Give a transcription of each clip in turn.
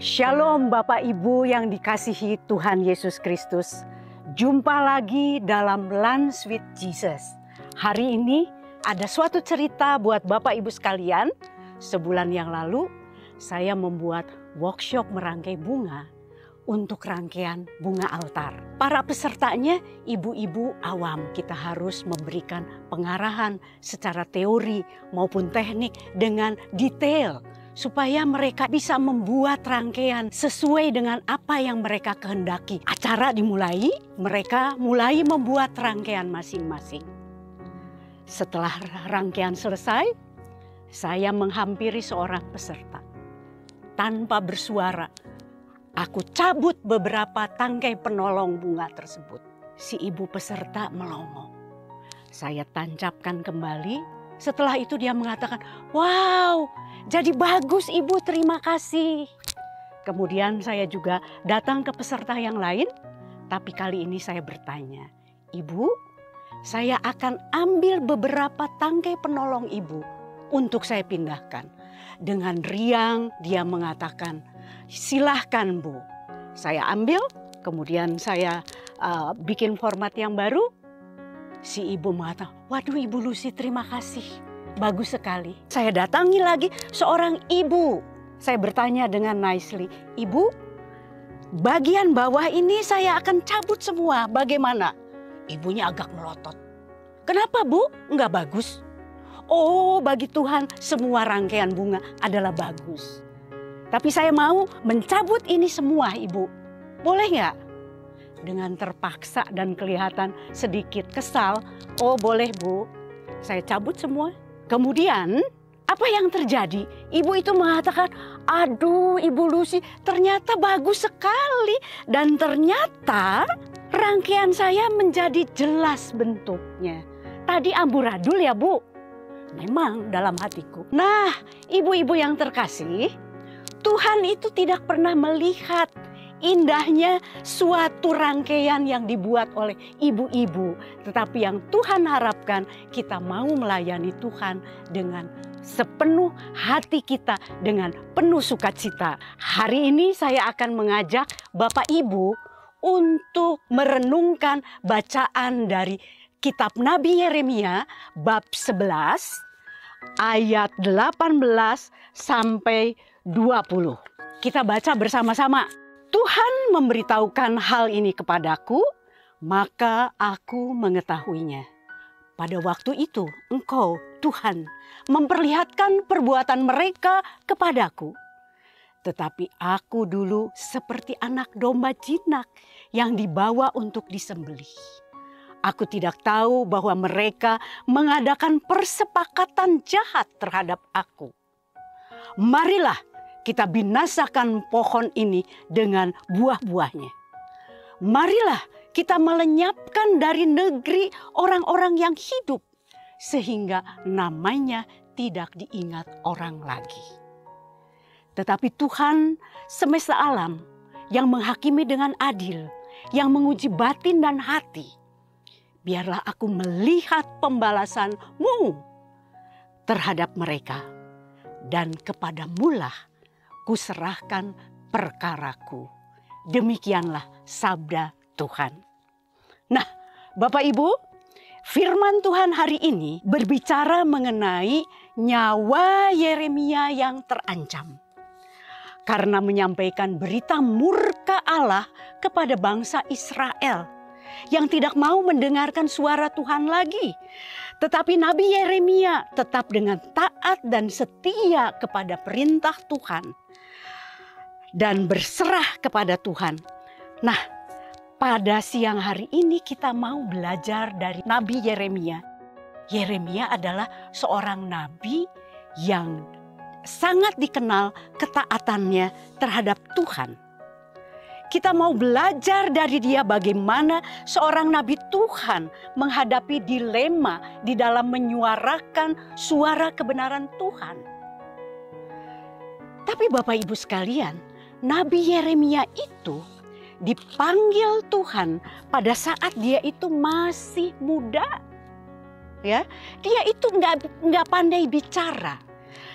Shalom Bapak Ibu yang dikasihi Tuhan Yesus Kristus. Jumpa lagi dalam Lunch with Jesus. Hari ini ada suatu cerita buat Bapak Ibu sekalian. Sebulan yang lalu saya membuat workshop merangkai bunga untuk rangkaian bunga altar. Para pesertanya ibu-ibu awam. Kita harus memberikan pengarahan secara teori maupun teknik dengan detail, supaya mereka bisa membuat rangkaian sesuai dengan apa yang mereka kehendaki. Acara dimulai, mereka mulai membuat rangkaian masing-masing. Setelah rangkaian selesai, saya menghampiri seorang peserta. Tanpa bersuara, aku cabut beberapa tangkai penolong bunga tersebut. Si ibu peserta melongo. Saya tancapkan kembali. Setelah itu dia mengatakan, "Wow, jadi bagus Ibu, terima kasih." Kemudian saya juga datang ke peserta yang lain, tapi kali ini saya bertanya, "Ibu, saya akan ambil beberapa tangkai penolong Ibu untuk saya pindahkan." Dengan riang dia mengatakan, "Silahkan Bu." Saya ambil, kemudian saya bikin format yang baru. Si ibu mengatakan, "Waduh Ibu Lucy, terima kasih. Bagus sekali." Saya datangi lagi seorang ibu. Saya bertanya dengan nicely, "Ibu, bagian bawah ini saya akan cabut semua. Bagaimana?" Ibunya agak melotot. "Kenapa Bu? Enggak bagus?" "Oh, bagi Tuhan semua rangkaian bunga adalah bagus. Tapi saya mau mencabut ini semua Ibu. Boleh nggak?" Dengan terpaksa dan kelihatan sedikit kesal, "Oh boleh Bu, saya cabut semua." Kemudian apa yang terjadi? Ibu itu mengatakan, "Aduh Ibu Lucy, ternyata bagus sekali. Dan ternyata rangkaian saya menjadi jelas bentuknya. Tadi amburadul ya Bu?" Memang dalam hatiku. Nah, ibu-ibu yang terkasih, Tuhan itu tidak pernah melihat indahnya suatu rangkaian yang dibuat oleh ibu-ibu. Tetapi yang Tuhan harapkan, kita mau melayani Tuhan dengan sepenuh hati kita, dengan penuh sukacita. Hari ini saya akan mengajak Bapak Ibu untuk merenungkan bacaan dari kitab Nabi Yeremia bab 11 ayat 18 sampai 20. Kita baca bersama-sama. "Tuhan memberitahukan hal ini kepadaku, maka aku mengetahuinya. Pada waktu itu Engkau, Tuhan, memperlihatkan perbuatan mereka kepadaku. Tetapi aku dulu seperti anak domba jinak yang dibawa untuk disembelih. Aku tidak tahu bahwa mereka mengadakan persepakatan jahat terhadap aku. Marilah kita binasakan pohon ini dengan buah-buahnya. Marilah kita melenyapkan dari negeri orang-orang yang hidup, sehingga namanya tidak diingat orang lagi." Tetapi Tuhan semesta alam yang menghakimi dengan adil, yang menguji batin dan hati, biarlah aku melihat pembalasan-Mu terhadap mereka, dan kepadamu-lah kuserahkan perkaraku. Demikianlah sabda Tuhan. Nah, Bapak Ibu, firman Tuhan hari ini berbicara mengenai nyawa Yeremia yang terancam. Karena menyampaikan berita murka Allah kepada bangsa Israel yang tidak mau mendengarkan suara Tuhan lagi. Tetapi Nabi Yeremia tetap dengan taat dan setia kepada perintah Tuhan dan berserah kepada Tuhan. Nah, pada siang hari ini kita mau belajar dari Nabi Yeremia. Yeremia adalah seorang nabi yang sangat dikenal ketaatannya terhadap Tuhan. Kita mau belajar dari dia bagaimana seorang nabi Tuhan menghadapi dilema di dalam menyuarakan suara kebenaran Tuhan. Tapi Bapak Ibu sekalian, Nabi Yeremia itu dipanggil Tuhan pada saat dia itu masih muda. Ya, dia itu nggak pandai bicara.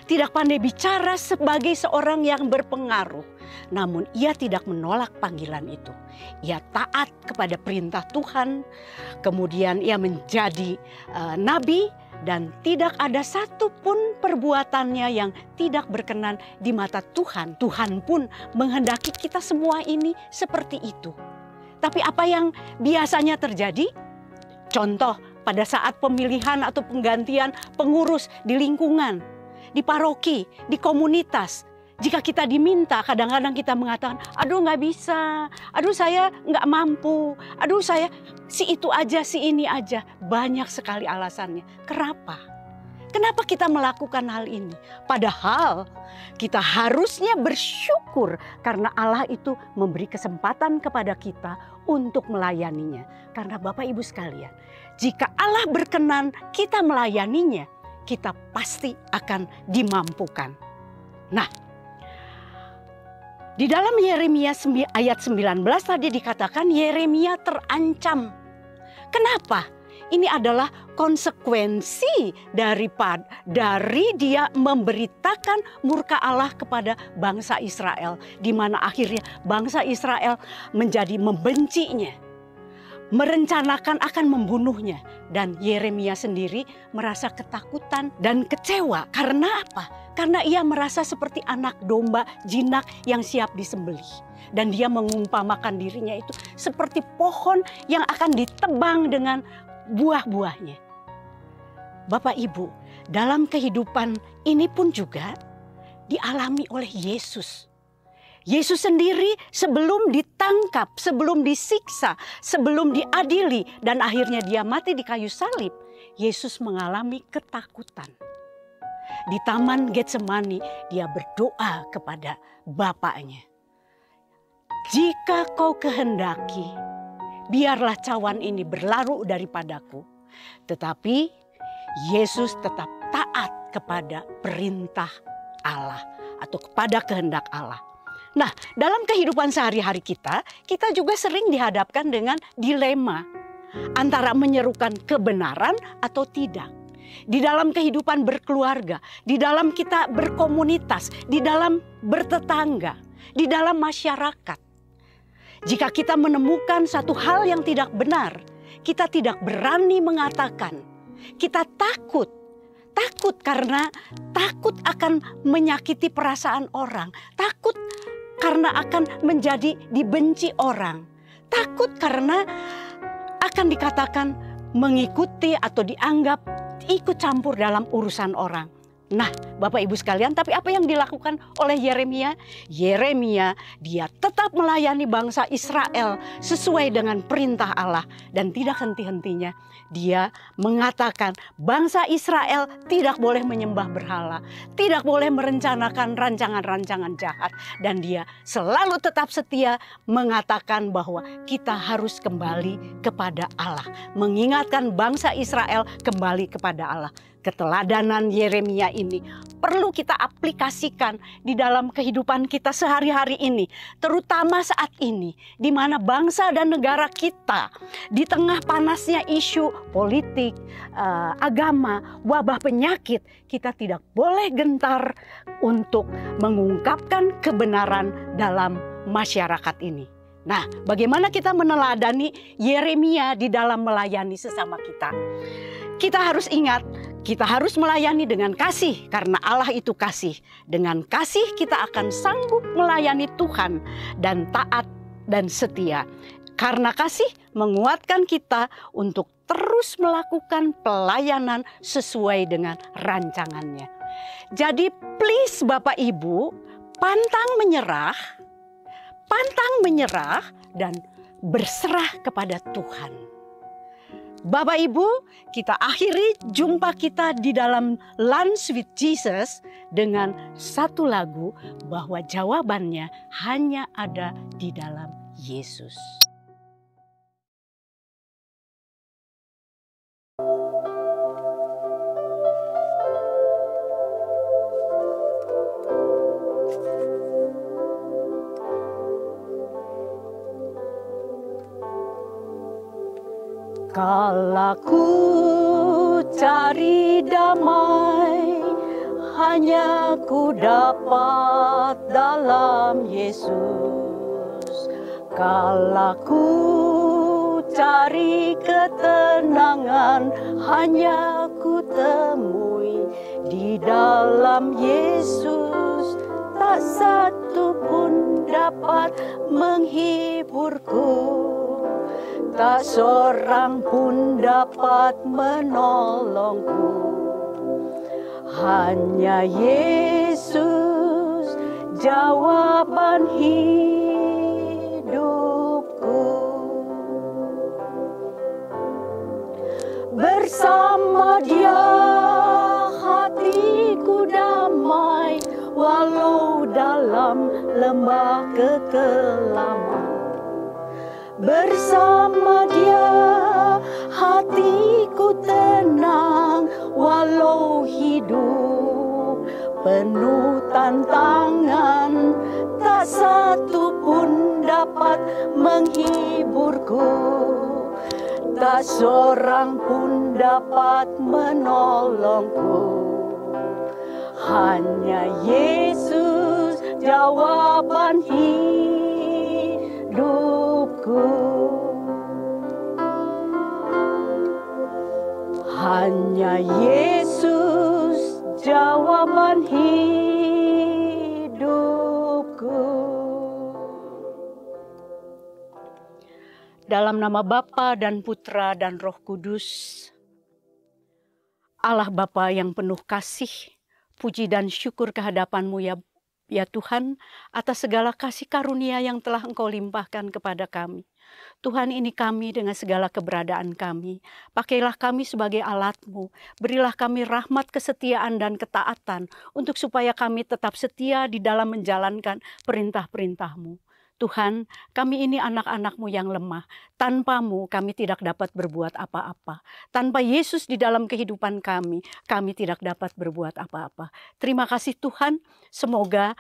tidak pandai bicara sebagai seorang yang berpengaruh. Namun ia tidak menolak panggilan itu. Ia taat kepada perintah Tuhan. Kemudian ia menjadi nabi dan tidak ada satupun perbuatannya yang tidak berkenan di mata Tuhan. Tuhan pun menghendaki kita semua ini seperti itu. Tapi apa yang biasanya terjadi? Contoh pada saat pemilihan atau penggantian pengurus di lingkungan, di paroki, di komunitas. Jika kita diminta, kadang-kadang kita mengatakan, aduh nggak bisa, aduh saya nggak mampu, aduh saya si itu aja, si ini aja. Banyak sekali alasannya. Kenapa? Kenapa kita melakukan hal ini? Padahal kita harusnya bersyukur karena Allah itu memberi kesempatan kepada kita untuk melayaninya. Karena Bapak Ibu sekalian, jika Allah berkenan kita melayaninya, kita pasti akan dimampukan. Nah, di dalam Yeremia ayat 19 tadi dikatakan Yeremia terancam. Kenapa? Ini adalah konsekuensi dari dia memberitakan murka Allah kepada bangsa Israel. Di mana akhirnya bangsa Israel menjadi membencinya. Merencanakan akan membunuhnya. Dan Yeremia sendiri merasa ketakutan dan kecewa. Karena apa? Karena ia merasa seperti anak domba jinak yang siap disembelih. Dan dia mengumpamakan dirinya itu seperti pohon yang akan ditebang dengan buah-buahnya. Bapak Ibu, dalam kehidupan ini pun juga dialami oleh Yesus. Yesus sendiri sebelum ditangkap, sebelum disiksa, sebelum diadili dan akhirnya dia mati di kayu salib, Yesus mengalami ketakutan. Di Taman Getsemani dia berdoa kepada Bapaknya. Jika kau kehendaki, biarlah cawan ini berlalu daripadaku. Tetapi Yesus tetap taat kepada perintah Allah atau kepada kehendak Allah. Nah, dalam kehidupan sehari-hari kita juga sering dihadapkan dengan dilema antara menyerukan kebenaran atau tidak. Di dalam kehidupan berkeluarga, di dalam kita berkomunitas, di dalam bertetangga, di dalam masyarakat. Jika kita menemukan satu hal yang tidak benar, kita tidak berani mengatakan. Kita takut karena takut akan menyakiti perasaan orang. Takut karena akan menjadi dibenci orang. Takut karena akan dikatakan mengikuti atau dianggap ikut campur dalam urusan orang. Nah, Bapak Ibu sekalian, tapi apa yang dilakukan oleh Yeremia? Yeremia, dia tetap melayani bangsa Israel sesuai dengan perintah Allah. Dan tidak henti-hentinya dia mengatakan bangsa Israel tidak boleh menyembah berhala. Tidak boleh merencanakan rancangan-rancangan jahat. Dan dia selalu tetap setia mengatakan bahwa kita harus kembali kepada Allah. Mengingatkan bangsa Israel kembali kepada Allah. Keteladanan Yeremia ini perlu kita aplikasikan di dalam kehidupan kita sehari-hari ini. Terutama saat ini di mana bangsa dan negara kita di tengah panasnya isu politik, agama, wabah penyakit. Kita tidak boleh gentar untuk mengungkapkan kebenaran dalam masyarakat ini. Nah, bagaimana kita meneladani Yeremia di dalam melayani sesama kita? Kita harus ingat, kita harus melayani dengan kasih karena Allah itu kasih. Dengan kasih kita akan sanggup melayani Tuhan dan taat dan setia. Karena kasih menguatkan kita untuk terus melakukan pelayanan sesuai dengan rancangannya. Jadi please Bapak Ibu, pantang menyerah dan berserah kepada Tuhan. Bapak Ibu, kita akhiri jumpa kita di dalam Lunch with Jesus dengan satu lagu bahwa jawabannya hanya ada di dalam Yesus. Kala ku cari damai, hanya ku dapat dalam Yesus. Kala ku cari ketenangan, hanya ku temui di dalam Yesus. Tak satu pun dapat menghiburku, tak seorang pun dapat menolongku. Hanya Yesus jawaban hidupku. Bersama Dia hatiku damai, walau dalam lembah kekelaman. Bersama Dia hatiku tenang, walau hidup penuh tantangan. Tak satu pun dapat menghiburku, tak seorang pun dapat menolongku. Hanya Yesus jawaban hidupku. Hanya Yesus jawaban hidupku. Dalam nama Bapa dan Putra dan Roh Kudus, Allah Bapa yang penuh kasih, puji dan syukur kehadapan-Mu ya Tuhan, atas segala kasih karunia yang telah Engkau limpahkan kepada kami. Tuhan, ini kami dengan segala keberadaan kami. Pakailah kami sebagai alat-Mu. Berilah kami rahmat, kesetiaan, dan ketaatan untuk supaya kami tetap setia di dalam menjalankan perintah-perintah-Mu. Tuhan, kami ini anak-anak-Mu yang lemah. Tanpa-Mu kami tidak dapat berbuat apa-apa. Tanpa Yesus di dalam kehidupan kami tidak dapat berbuat apa-apa. Terima kasih Tuhan, semoga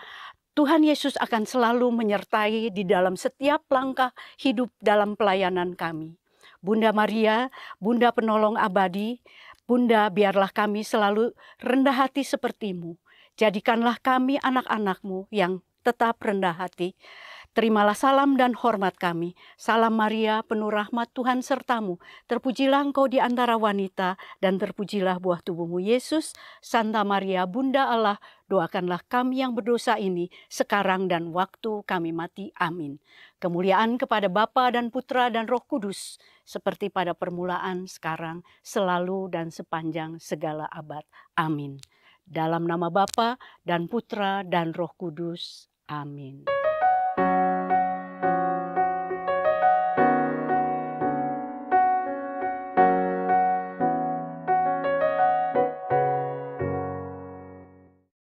Tuhan Yesus akan selalu menyertai di dalam setiap langkah hidup dalam pelayanan kami. Bunda Maria, Bunda Penolong Abadi, Bunda, biarlah kami selalu rendah hati seperti-Mu. Jadikanlah kami anak-anak-Mu yang tetap rendah hati. Terimalah salam dan hormat kami. Salam Maria, penuh rahmat Tuhan sertamu. Terpujilah engkau di antara wanita, dan terpujilah buah tubuhmu Yesus. Santa Maria, Bunda Allah, doakanlah kami yang berdosa ini, sekarang dan waktu kami mati. Amin. Kemuliaan kepada Bapa dan Putra dan Roh Kudus, seperti pada permulaan, sekarang, selalu, dan sepanjang segala abad. Amin. Dalam nama Bapa dan Putra dan Roh Kudus. Amin.